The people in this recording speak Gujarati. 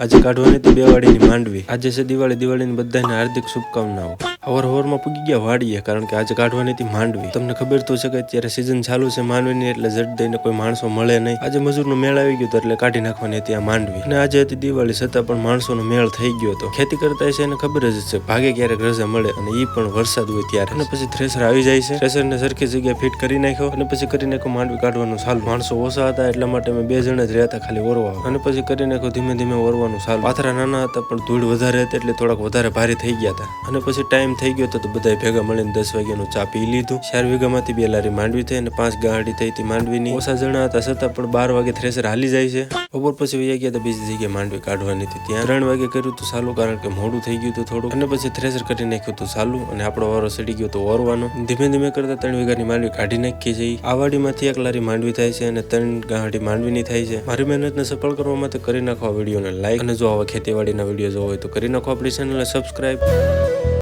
આજે કાઢવાની હતી બેવાડીની માંડવી। આજે છે દિવાળી। દિવાળીની બધાને હાર્દિક શુભકામનાઓ। હવાર પૂગી ગયા વાડીએ, કારણ કે આજે કાઢવાની હતી માંડવી। તમને ખબર તો છે કે અત્યારે સીઝન ચાલુ છે માંડવીની, એટલે જટ દઈને કોઈ માણસો મળે નહીં। આજે મજૂરનો મેળ આવી ગયો હતો, એટલે કાઢી નાખવાની હતી આ માંડવી। અને આજે હતી દિવાળી, છતાં પણ માણસોનો મેળ થઈ ગયો હતો। ખેતી કરતા છે એને ખબર જ છે, ભાગે ક્યારેક રજા મળે, અને ઈ પણ વરસાદ હોય ત્યારે। અને પછી થ્રેસર આવી જાય છે, થ્રેસરને સરખી જગ્યાએ ફિટ કરી નાખ્યો, અને પછી કરી નાખ્યો માંડવી કાઢવાનું ચાલુ। માણસો ઓછા હતા એટલા માટે અમે 2 જણ જ રહ્યા હતા ખાલી ઓરવા, અને પછી કરી નાખ્યો ધીમે ધીમે ઓરવાનું ચાલુ। પાથરા નાના હતા પણ ધૂળ વધારે હતી, એટલે થોડાક વધારે ભારે થઈ ગયા હતા। અને પછી ટાઈમ થઈ ગયો તો બધા ભેગા મળીને 10 વાગ્યાનું ચા પી લીધું। 4 વીઘામાંથી 2 લારી માંડવી થઈ અને 5 ગાડી થઈ હતી માંડવીની। ઓછા જણા હતા છતાં પણ 12 વાગે થ્રેસર હાલી જાય છે। બપોર પછી વહી ગયા હતા બીજી જગ્યાએ માંડવી કાઢવાની હતી, ત્યાં 3 વાગે કર્યું હતું ચાલુ, કારણ કે મોડું થઈ ગયું હતું થોડું। અને પછી થ્રેસર કરી નાખ્યું હતું ચાલુ, અને આપણો વારો સડી ગયો તો ઓરવાનો। ધીમે ધીમે કરતા 3 વીઘાની માંડવી કાઢી નાખી છે। આ વાડીમાંથી 1 લારી માંડવી થાય છે અને 3 ગાડી માંડવીની થાય છે। મારી મહેનતને સફળ કરવા માટે કરી નાખો આ વિડીયોને લાઈક, અને જો આવા ખેતીવાડીના વિડીયો જોવા હોય તો કરી નાખો આપણી ચેનલને સબસ્ક્રાઈબ।